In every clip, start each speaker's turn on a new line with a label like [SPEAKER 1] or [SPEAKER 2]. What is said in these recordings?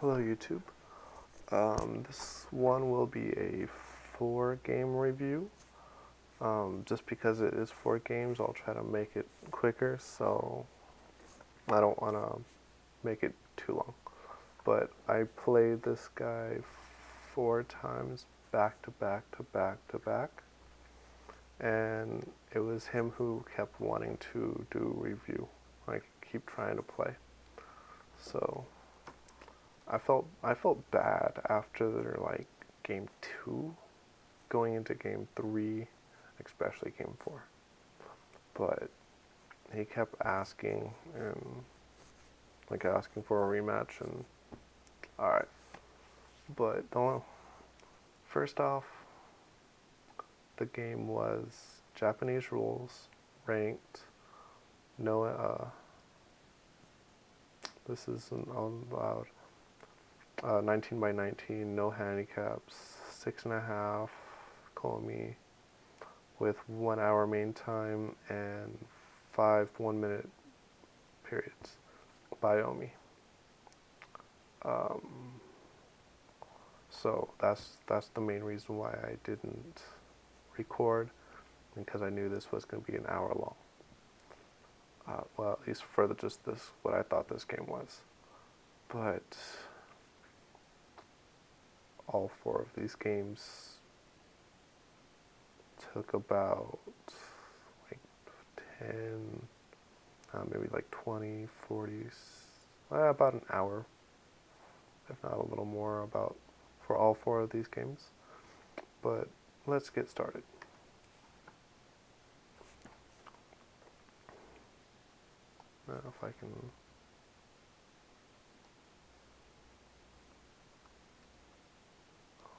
[SPEAKER 1] Hello YouTube. This one will be a 4 game review. Just because it is 4 games, I'll try to make it quicker, so I don't want to make it too long. But I played this guy 4 times back to back to back to back, and it was him who kept wanting to do review. Like, keep trying to play. So I felt bad after like game 2, going into game 3, especially game 4. But he kept asking and like asking for a rematch, and all right. But don't. First off, the game was Japanese rules, ranked. No, this isn't allowed. 19 by 19, no handicaps, 6.5 Komi, with 1 hour main time and 5 1 minute periods by Omi. Um, so that's the main reason why I didn't record, because I knew this was going to be an hour long. Well, at least for just this, what I thought this game was. But all 4 of these games took about like 10, maybe like 20, 40, about an hour, if not a little more, about for all 4 of these games. But let's get started. Now, if I can.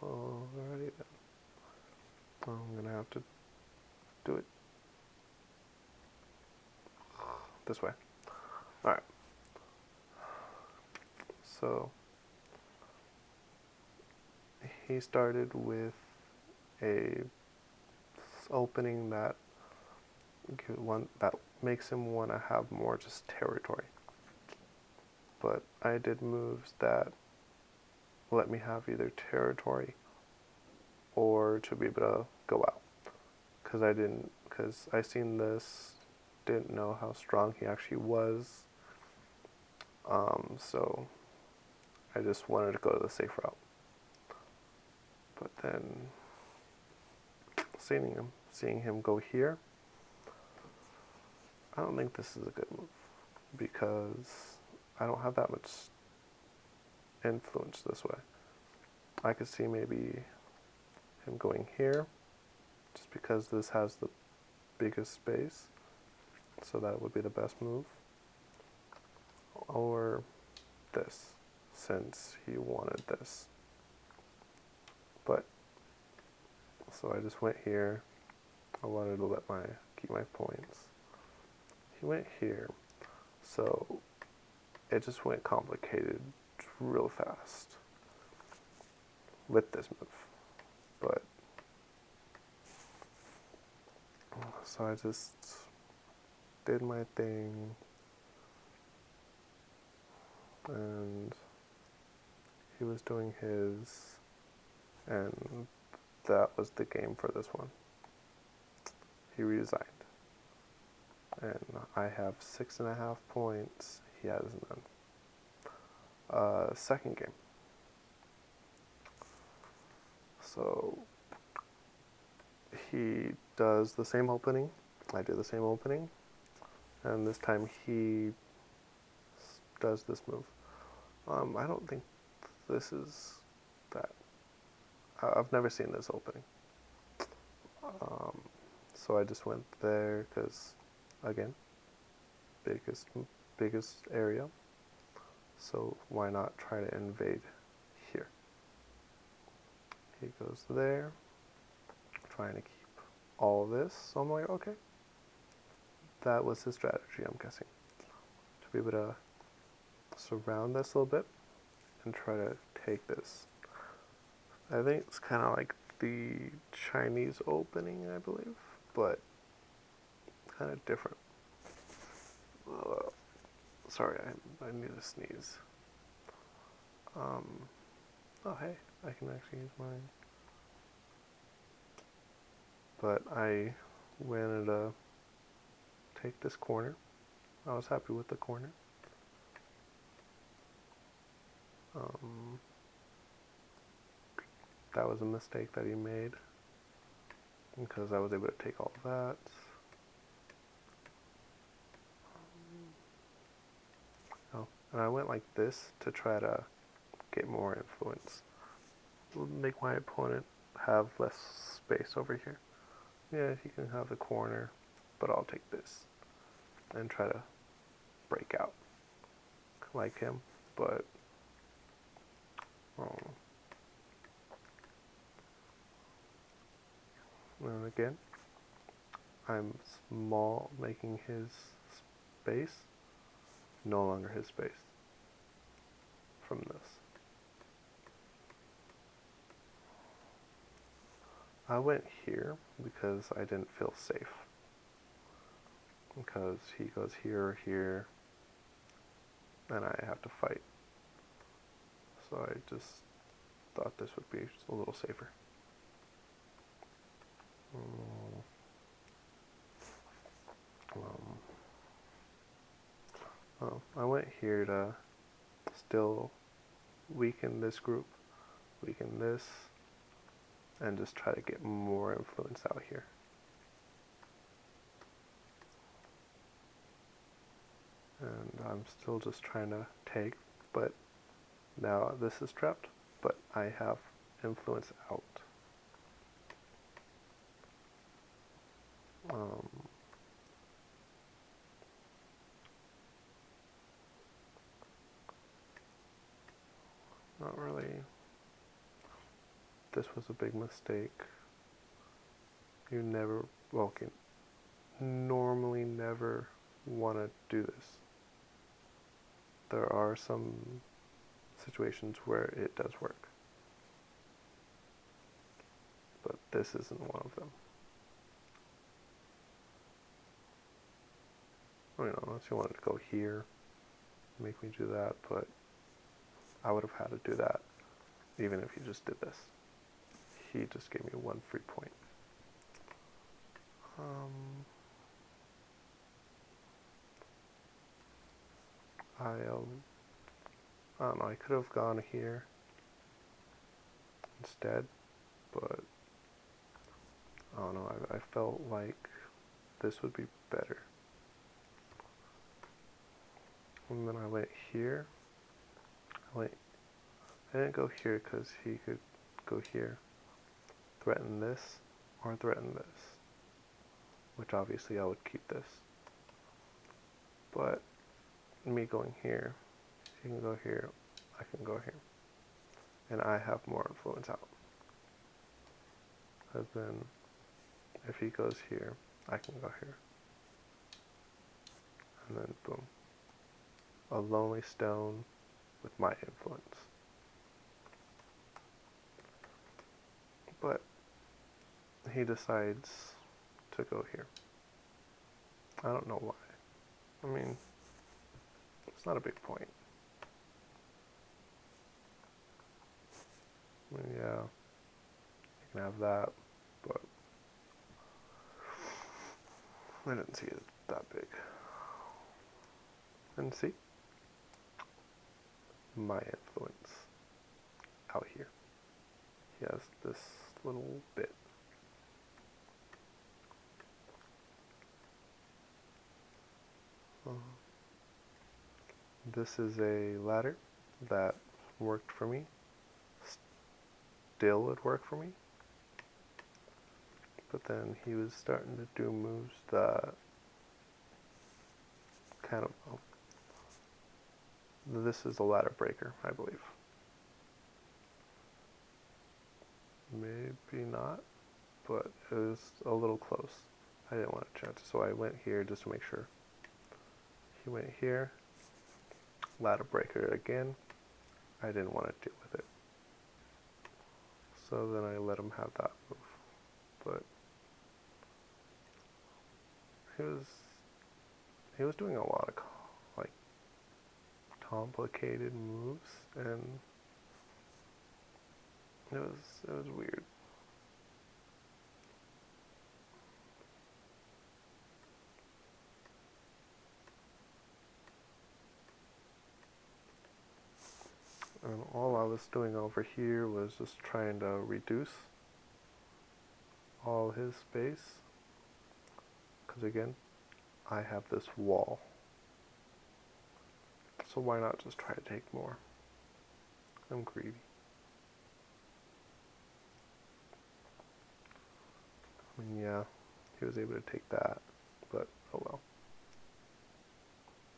[SPEAKER 1] Alrighty then. I'm gonna have to do it this way. Alright. So he started with a opening that makes him want to have more just territory. But I did moves that let me have either territory or to be able to go out. Because I seen this, didn't know how strong he actually was. So I just wanted to go to the safe route. But then seeing him go here, I don't think this is a good move, because I don't have that much influence this way. I could see maybe him going here, just because this has the biggest space, so that would be the best move. Or this, since he wanted this. But so I just went here. I wanted to keep my points. He went here, so it just went complicated real fast with this move. But so I just did my thing, and he was doing his, and that was the game for this one. He resigned, and I have 6.5 points. He has none. Second game. So he does the same opening. I do the same opening, and this time he does this move. I don't think this is that. I've never seen this opening. So I just went there because, again, biggest area. So why not try to invade here? He goes there, trying to keep all this. So I'm like, okay. That was his strategy, I'm guessing. To be able to surround this a little bit and try to take this. I think it's kind of like the Chinese opening, I believe, but kind of different. Sorry, I need to sneeze. Um, oh hey, I can actually use mine. But I wanted to take this corner. I was happy with the corner. Um, that was a mistake that he made because I was able to take all of that. Oh, and I went like this to try to get more influence. Make my opponent have less space over here. Yeah, he can have the corner, but I'll take this and try to break out like him. But um, and again, I'm small, making his space no longer his space from this. I went here because I didn't feel safe. Because he goes here or here, and I have to fight. So I just thought this would be a little safer. I went here to still weaken this group, weaken this, and just try to get more influence out here. And I'm still just trying to take, but now this is trapped, but I have influence out. Not really. This was a big mistake. You never, well, can normally never want to do this. There are some situations where it does work, but this isn't one of them. I mean, unless you wanted to go here, make me do that, but I would have had to do that even if you just did this. He just gave me one free point. I don't know, I could have gone here instead, but I don't know, I felt like this would be better. And then I went here. I didn't go here because he could go here, threaten this, or threaten this, which obviously I would keep this. But me going here, he can go here, I can go here, and I have more influence out. Because then, if he goes here, I can go here. And then boom. A lonely stone with my influence. But he decides to go here. I don't know why. I mean, it's not a big point. I mean, yeah, you can have that, but I didn't see it that big. And see? My influence out here. He has this little bit. This is a ladder that worked for me. Still would work for me. But then he was starting to do moves that kind of, this is a ladder breaker, I believe. Maybe not, but it was a little close. I didn't want to chance it, so I went here just to make sure. He went here, ladder breaker again. I didn't want to deal with it. So then I let him have that move. But he was doing a lot of like complicated moves, and it was weird. And all I was doing over here was just trying to reduce all his space. Because again, I have this wall. So why not just try to take more? I'm greedy. I mean, yeah, he was able to take that, but oh well.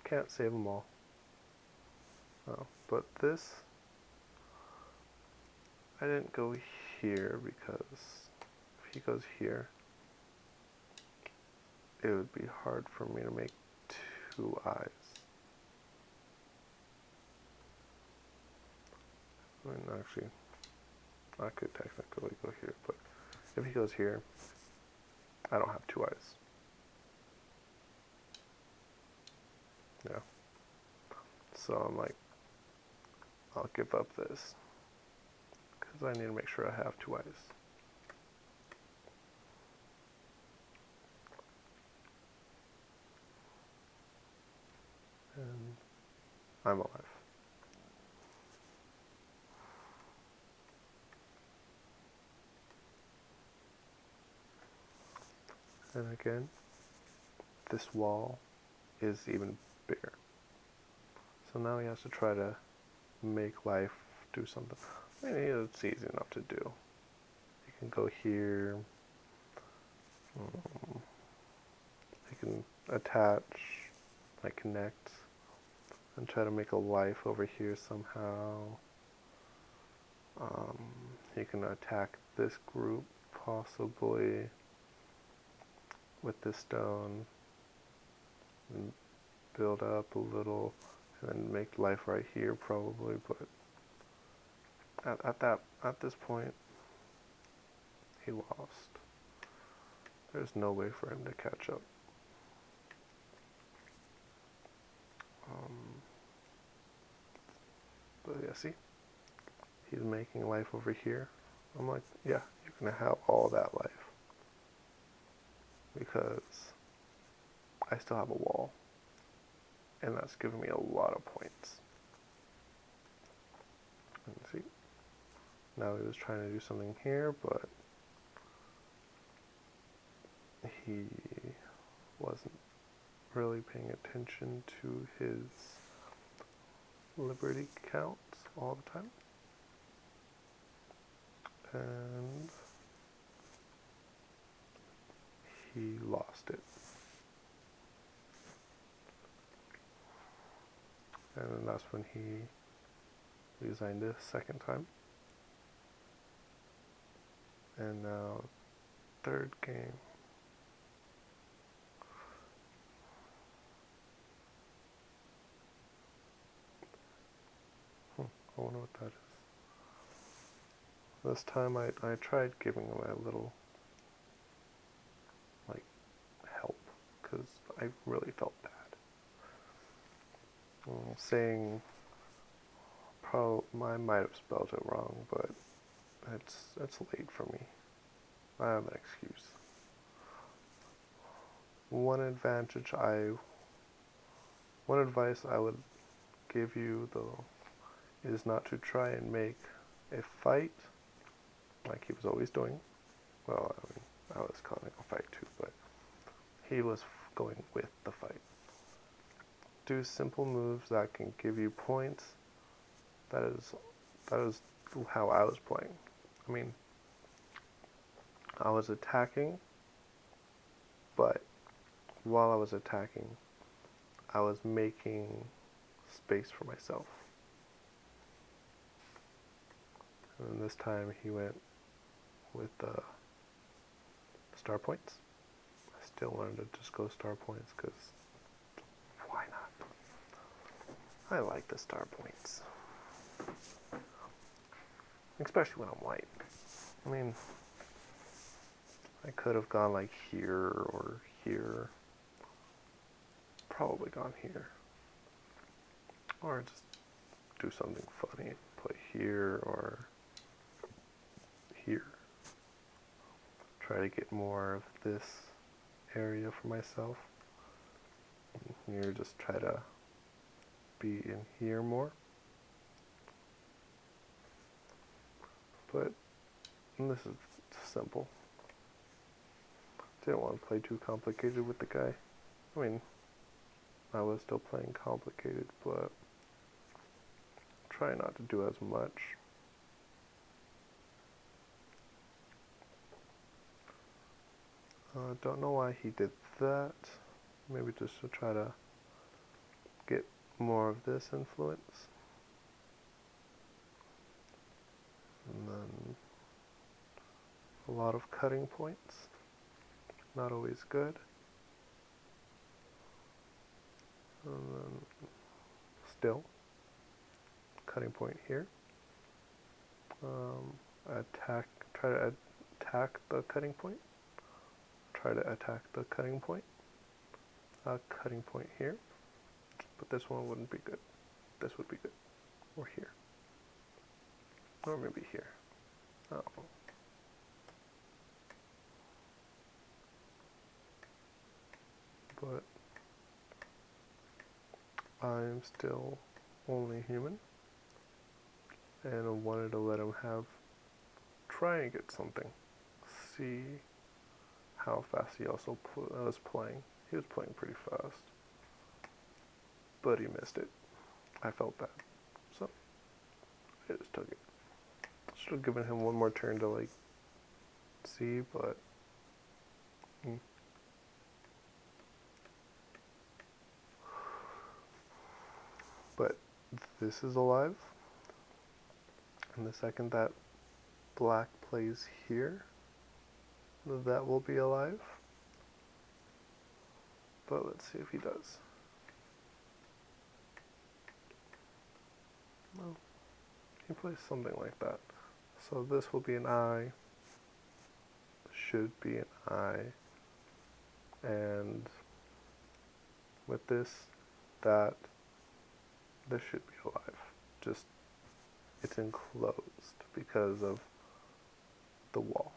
[SPEAKER 1] Can't save them all. Oh, but this, I didn't go here because if he goes here, it would be hard for me to make two eyes. I mean, actually, I could technically go here, but if he goes here, I don't have two eyes. Yeah. So I'm like, I'll give up this because I need to make sure I have two eyes. And I'm alive. And again, this wall is even bigger. So now he has to try to make life do something. I mean, it's easy enough to do. You can go here. You can attach, like connect, and try to make a life over here somehow. You can attack this group possibly with this stone and build up a little and then make life right here probably, but at this point he lost. There's no way for him to catch up. But yeah, see? He's making life over here. I'm like, yeah, you can have all that life. Because I still have a wall. And that's giving me a lot of points. And see? Now he was trying to do something here, but he wasn't really paying attention to his liberty counts all the time. And he lost it. And then that's when he resigned a second time. And now, third game. I wonder what that is. This time I tried giving him a little, like, help, because I really felt bad. Saying, I might have spelled it wrong, but it's late for me. I have an excuse. One advice I would give you though is not to try and make a fight like he was always doing. Well, I mean, I was calling it a fight too, but he was going with the fight. Do simple moves that can give you points. That is how I was playing. I mean, I was attacking, but while I was attacking, I was making space for myself. And this time he went with the star points. I still wanted to just go star points because why not? I like the star points. Especially when I'm white. I mean, I could have gone like here or here. Probably gone here. Or just do something funny. Put here or here. Try to get more of this area for myself. And here, just try to be in here more. But this is simple. Didn't want to play too complicated with the guy. I mean, I was still playing complicated, but try not to do as much. Don't know why he did that. Maybe just to try to get more of this influence. And then a lot of cutting points. Not always good. And then still, cutting point here. Try to attack the cutting point. Try to attack the cutting point. Cutting point here. But this one wouldn't be good. This would be good. Or here. Or maybe here. I don't know. But I'm still only human, and I wanted to let him try and get something. See how fast he also was playing. He was playing pretty fast, but he missed it. I felt bad, so I just took it. Should have given him one more turn to like see, but But this is alive, and the second that black plays here, that will be alive. But let's see if he does. No, he plays something like that. So this will be an I, should be an I, and with this should be alive. Just, it's enclosed because of the wall.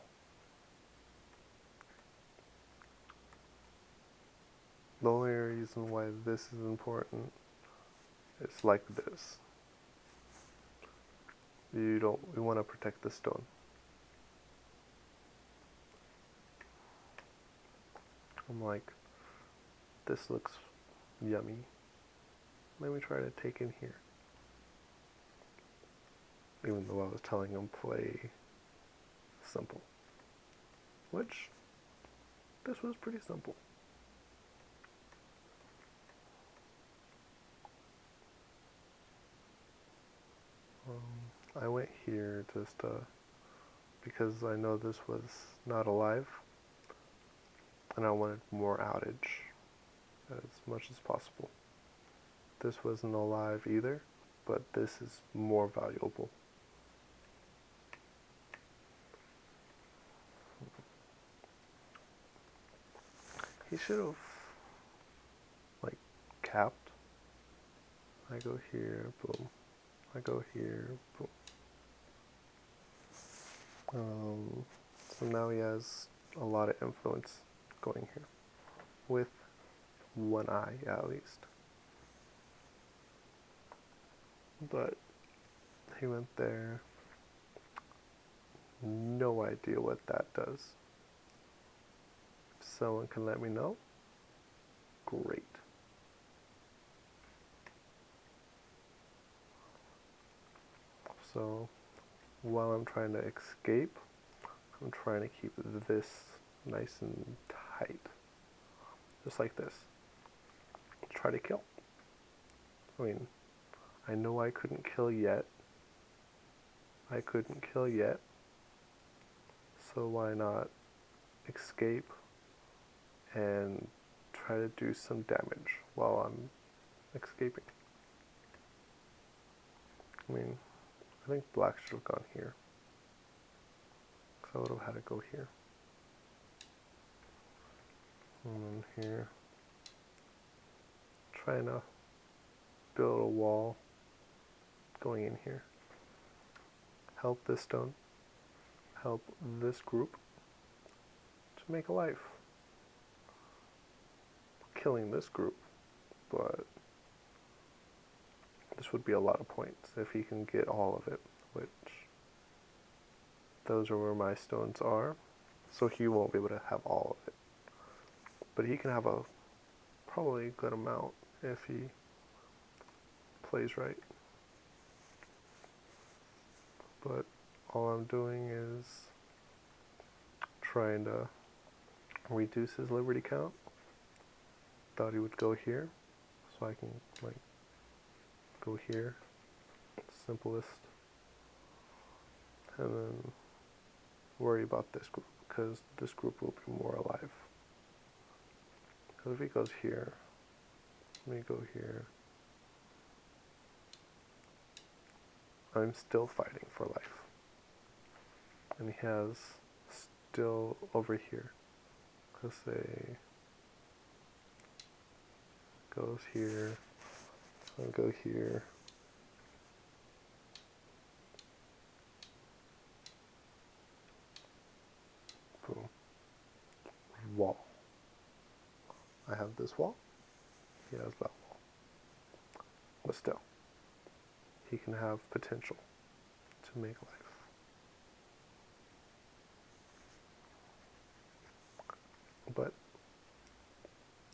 [SPEAKER 1] The only reason why this is important is like this. We want to protect the stone. I'm like, this looks yummy. Let me try to take in here. Even though I was telling him play simple. Which, this was pretty simple. I went here just because I know this was not alive, and I wanted more outage as much as possible. This wasn't alive either, but this is more valuable. He should have, like, capped. I go here, boom. I go here, boom. So now he has a lot of influence going here, with one eye at least. But he went there. No idea what that does. If someone can let me know, great. So while I'm trying to escape, I'm trying to keep this nice and tight. Just like this. Try to kill. I mean, I know I couldn't kill yet. So why not escape and try to do some damage while I'm escaping? I mean, I think black should have gone here. So I would have had to go here. And then here. Trying to build a wall going in here. Help this stone. help this group to make a life. Killing this group, but this would be a lot of points if he can get all of it, which those are where my stones are. So he won't be able to have all of it. But he can have a probably good amount if he plays right. But all I'm doing is trying to reduce his liberty count. Thought he would go here, so I can like go here, simplest, and then worry about this group, because this group will be more alive. Because if he goes here, let me go here, I'm still fighting for life. And he has still over here, because they goes here, I'll go here. Boom. Wall. I have this wall, he has that wall. But still, he can have potential to make life. But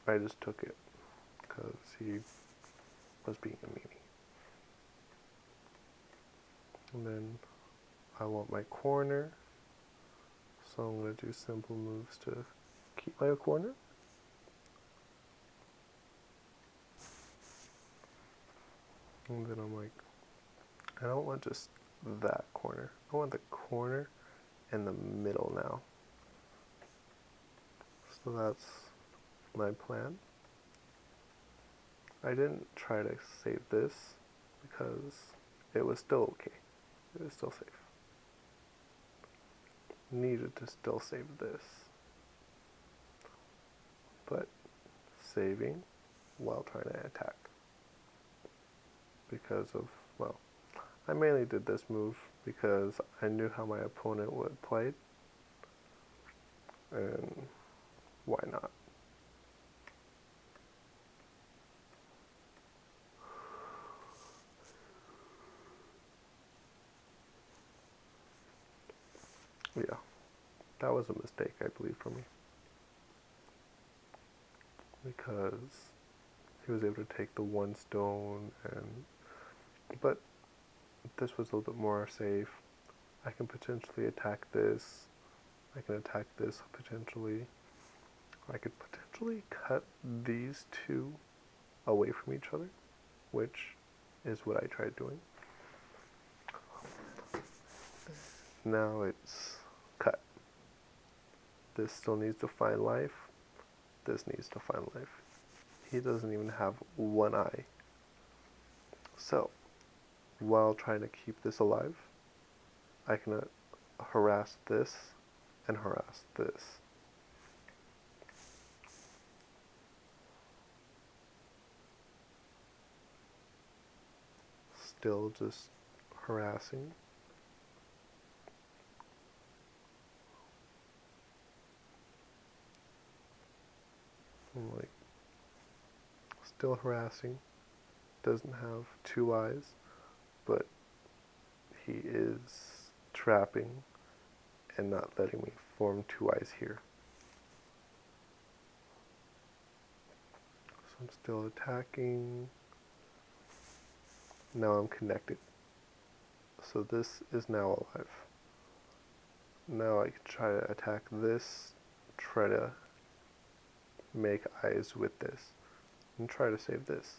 [SPEAKER 1] I just took it because he was being a meanie. And then I want my corner, so I'm going to do simple moves to keep my corner. And then I'm like, I don't want just that corner. I want the corner and the middle now. So that's my plan. I didn't try to save this because it was still okay. It was still safe. Needed to still save this. But saving while trying to attack. Because of, well, I mainly did this move because I knew how my opponent would play. And why not? Yeah, that was a mistake, I believe, for me. Because he was able to take the one stone, but this was a little bit more safe. I can potentially attack this. I can attack this potentially. I could potentially cut these two away from each other, which is what I tried doing. Now it's cut. This still needs to find life. This needs to find life. He doesn't even have one eye. So, while trying to keep this alive, I can harass this and harass this. Still just harassing. I'm like, still harassing. Doesn't have two eyes, but he is trapping and not letting me form two eyes here. So I'm still attacking. Now I'm connected. So this is now alive. Now I can try to attack this, try to make eyes with this, and try to save this.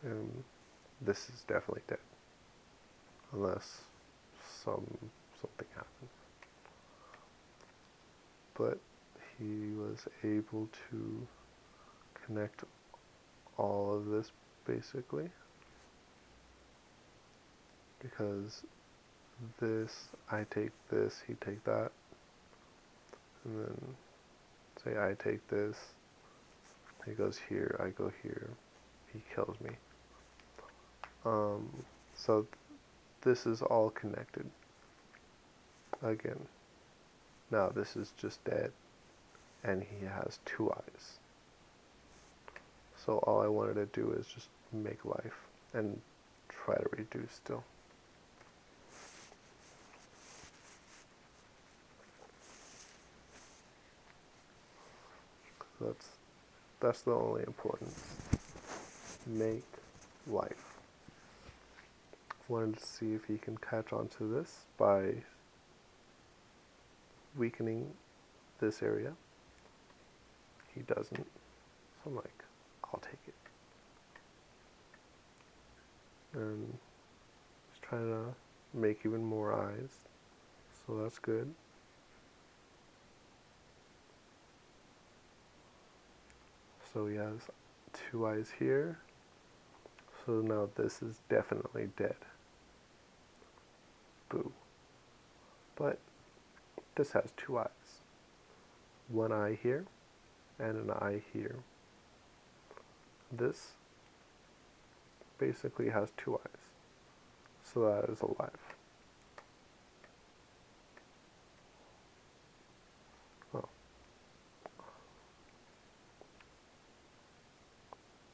[SPEAKER 1] And this is definitely dead. Unless something happens. But he was able to connect all of this basically. Because this, I take this, he take that. And then say I take this, he goes here, I go here, he kills me. So this is all connected. Again, now this is just dead, and he has 2 eyes. So all I wanted to do is just make life and try to reduce still. That's the only importance. Make life. Wanted to see if he can catch on to this by weakening this area. He doesn't. So I'm like, I'll take it. And he's trying to make even more eyes. So that's good. So he has 2 eyes here. So now this is definitely dead. Boo. But this has 2 eyes. 1 eye here and an eye here. This basically has 2 eyes. So that is alive. Oh.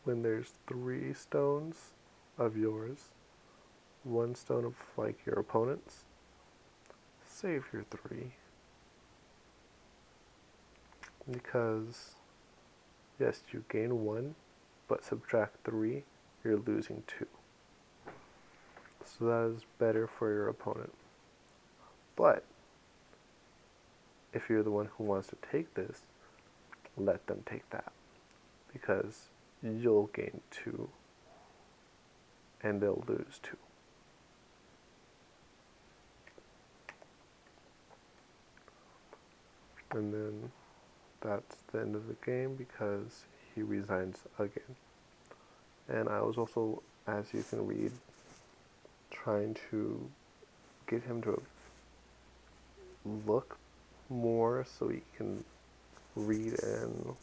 [SPEAKER 1] When there's 3 stones of yours, 1 stone of like your opponent's, save your 3. Because yes, you gain 1, but subtract 3, you're losing 2. So that is better for your opponent. But if you're the one who wants to take this, let them take that. Because you'll gain 2 and they'll lose 2. And then that's the end of the game because he resigns again. And I was also, as you can read, trying to get him to look more so he can read, and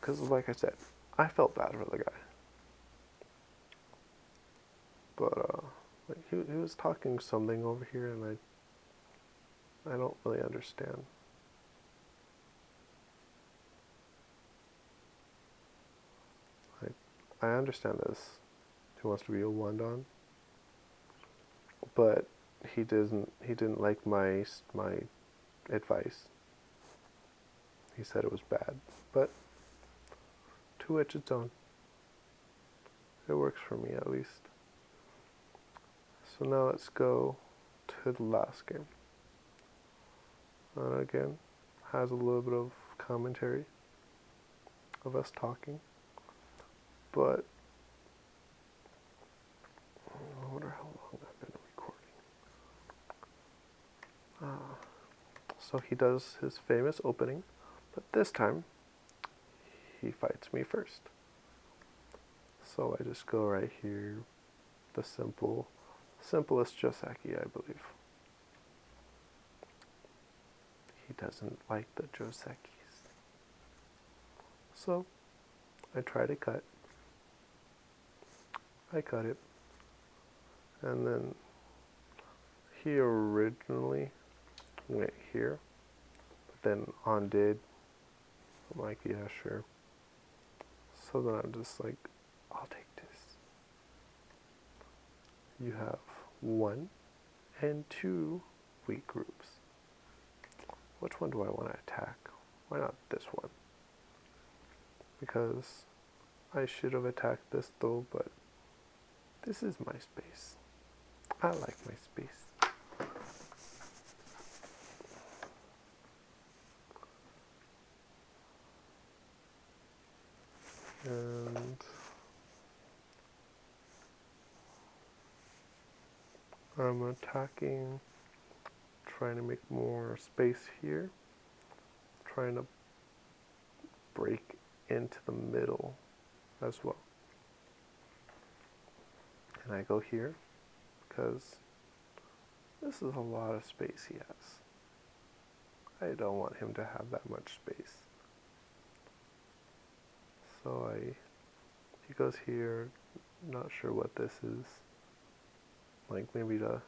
[SPEAKER 1] because like I said, I felt bad for the guy. But like he was talking something over here and I don't really understand. I understand this. He wants to be a Wandon, but he didn't like my advice. He said it was bad, but to each its own. It works for me at least. So now let's go to the last game. And again, has a little bit of commentary of us talking, but I wonder how long I've been recording. So he does his famous opening, but this time he fights me first. So I just go right here, the simplest Joseki, I believe. He doesn't like the Josekis. So I try to cut. I cut it. And then he originally went here, but then undid. I'm like, yeah, sure. So then I'm just like, I'll take this. You have 1 and 2 weak groups. Which one do I want to attack? Why not this one? Because I should have attacked this though, but this is my space. I like my space. And I'm attacking, trying to make more space here, trying to break into the middle as well. And I go here because this is a lot of space he has. I don't want him to have that much space. So he goes here, not sure what this is. like maybe to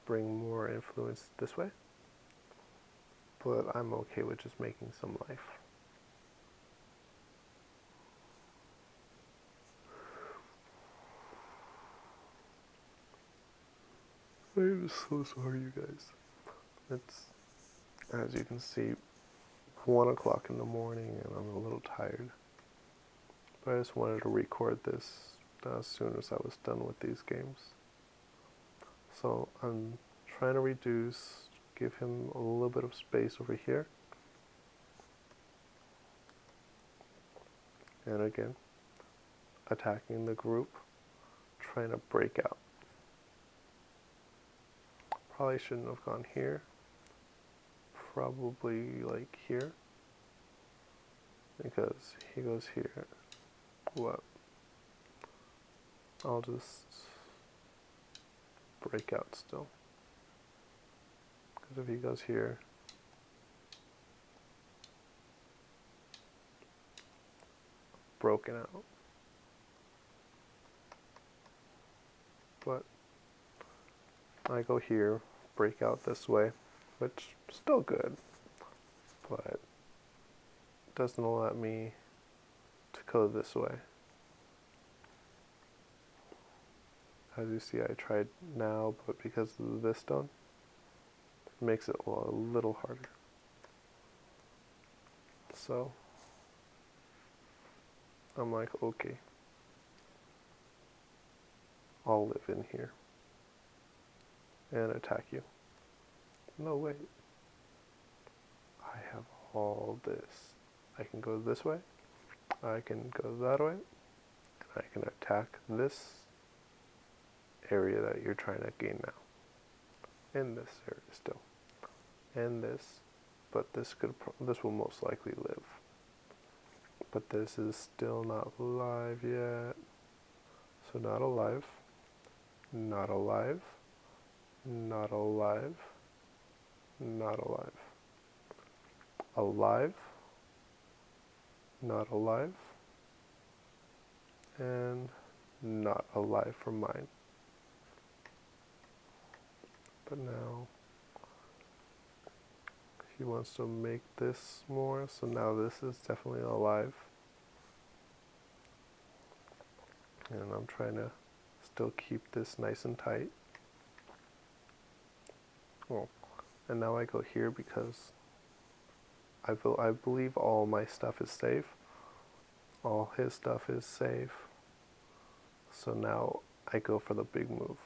[SPEAKER 1] bring more influence this way. But I'm okay with just making some life. I'm so sorry, you guys. It's, as you can see, 1 o'clock in the morning and I'm a little tired. But I just wanted to record this as soon as I was done with these games. So I'm trying to reduce, give him a little bit of space over here. And again, attacking the group, trying to break out. Probably shouldn't have gone here. Probably like here. Because he goes here. What? I'll just break out still. Because if he goes here, broken out. But I go here, break out this way, which is still good, but doesn't allow me to go this way. As you see, I tried now, but because of this stone, it makes it a little harder. So I'm like, okay, I'll live in here and attack you. No, wait. I have all this. I can go this way, I can go that way, and I can attack this area that you're trying to gain now. And this area still. And this. But this will most likely live. But this is still not alive yet. So not alive. Not alive. Not alive. Not alive. Alive. Not alive. And not alive for mine. But now he wants to make this more, so now this is definitely alive. And I'm trying to still keep this nice and tight. Well, and now I go here because I believe all my stuff is safe. All his stuff is safe. So now I go for the big move.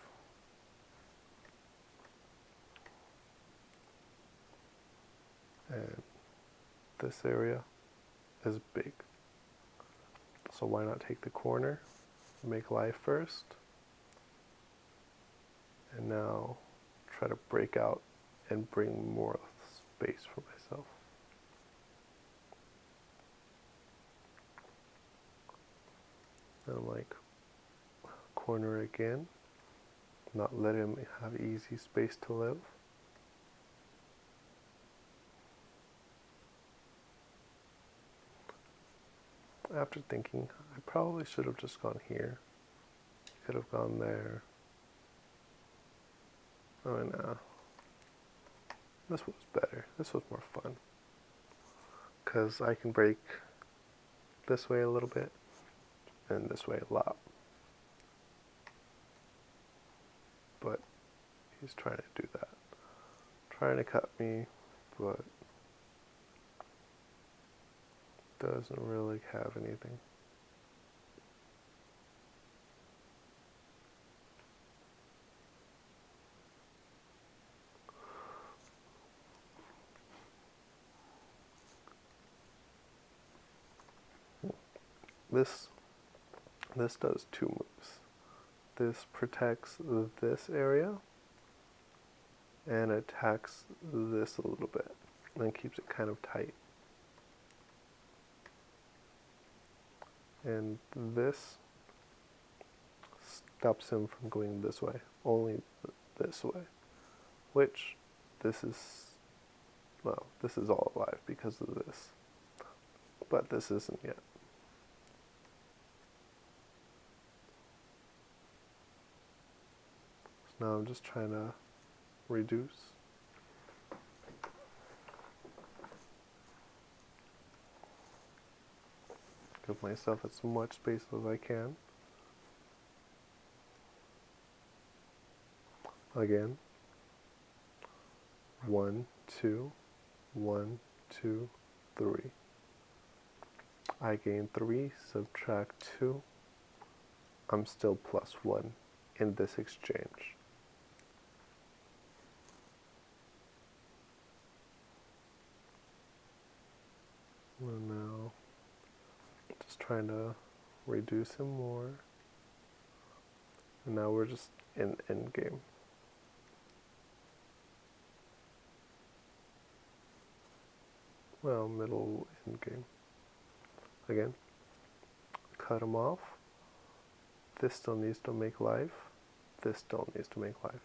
[SPEAKER 1] And this area is big. So why not take the corner, make life first, and now try to break out and bring more space for myself. And I'm like, corner again, not let him have easy space to live. After thinking, I probably should have just gone here. Could have gone there. Oh no. This was better. This was more fun. Because I can break this way a little bit and this way a lot. But he's trying to do that. Trying to cut me, but doesn't really have anything. This does 2 moves. This protects this area and attacks this a little bit and keeps it kind of tight. And this stops him from going this way, only this way, which this is all alive because of this, but this isn't yet. Now I'm just trying to reduce. Give myself as much space as I can. Again. 1, 2, 1, 2, 3. I gain 3, subtract 2. I'm still plus 1 in this exchange. And now, just trying to reduce him more. And now we're just in endgame. Well, middle endgame. Again, cut him off. This still needs to make life. This still needs to make life.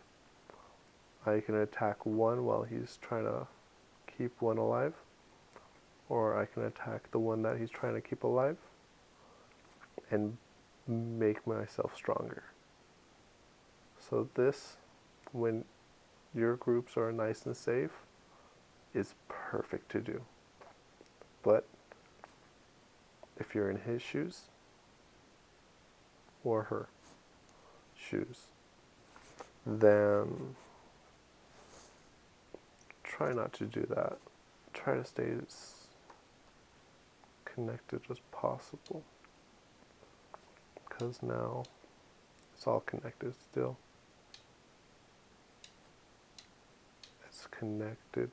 [SPEAKER 1] I can attack one while he's trying to keep one alive. Or I can attack the one that he's trying to keep alive and make myself stronger. So this, when your groups are nice and safe, is perfect to do. But if you're in his shoes or her shoes, then try not to do that. Try to stay as connected as possible, because now it's all connected still. It's connected.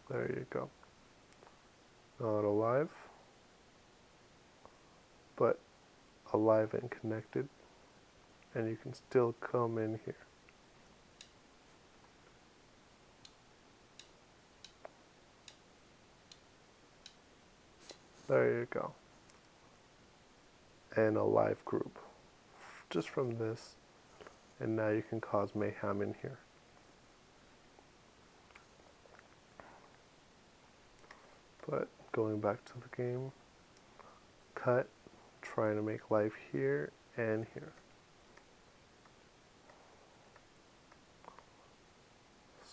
[SPEAKER 1] There you go. Not alive, but alive and connected, and you can still come in here. There you go. And a live group just from this, and now you can cause mayhem in here. But going back to the game, cut, trying to make life here and here.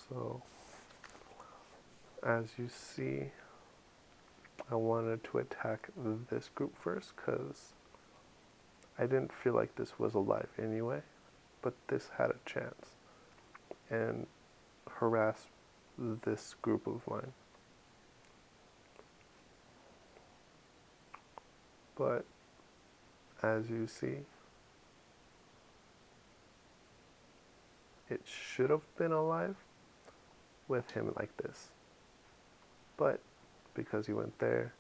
[SPEAKER 1] So as you see, I wanted to attack this group first because I didn't feel like this was alive anyway, but this had a chance and harass this group of mine. But as you see, it should have been alive with him like this. But because he went there,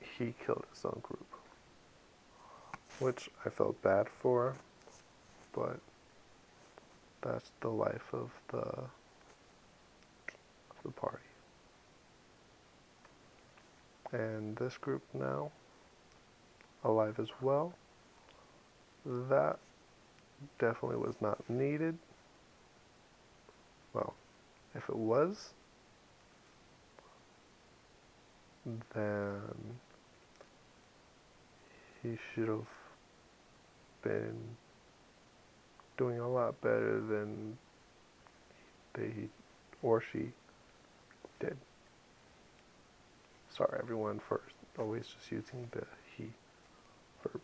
[SPEAKER 1] he killed his own group, which I felt bad for, but that's the life of the party. And this group now, alive as well. That definitely was not needed. Well, if it was, then he should have been doing a lot better than they or she did. Sorry everyone for always just using the he verb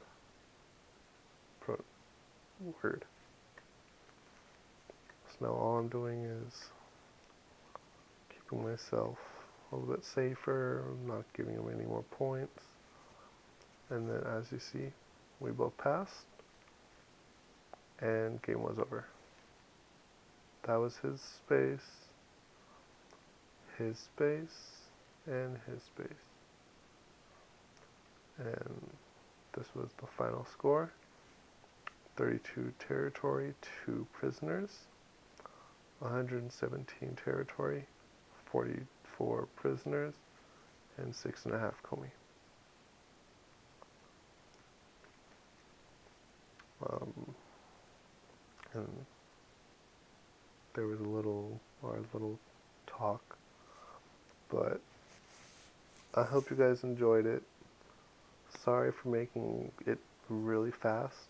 [SPEAKER 1] word. So now all I'm doing is keeping myself a little bit safer, not giving him any more points. And then as you see, we both passed and game was over. That was his space, and his space. And this was the final score. 32 territory, 2 prisoners. 117 territory, 44 prisoners, and 6.5 Komi. And there was a little talk, but I hope you guys enjoyed it. Sorry for making it really fast,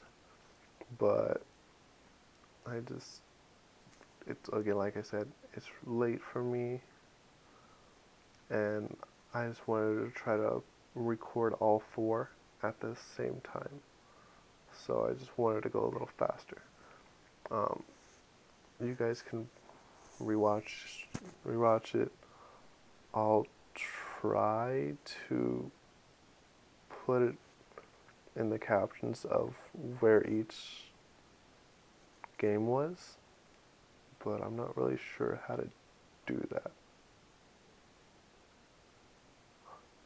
[SPEAKER 1] but I just, it's again, like I said, it's late for me, and I just wanted to try to record all four at the same time. So I just wanted to go a little faster. Um, you guys can rewatch it. I'll try to put it in the captions of where each game was, but I'm not really sure how to do that.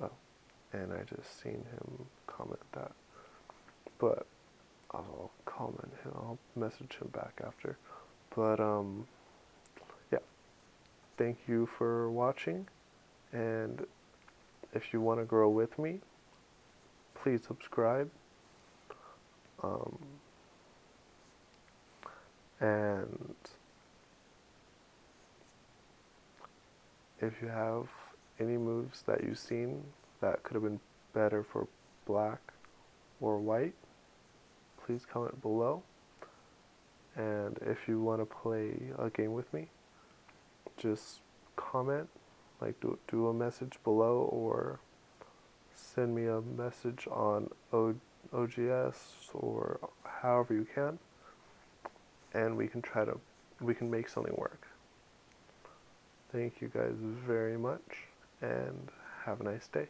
[SPEAKER 1] Oh, and I just seen him comment that. But I'll comment him, I'll message him back after. But yeah, thank you for watching, and if you want to grow with me, please subscribe. Um, and if you have any moves that you've seen that could have been better for black or white, please comment below. And if you want to play a game with me, just comment, like do a message below, or send me a message on OGS or however you can, and we can make something work. Thank you guys very much, and have a nice day.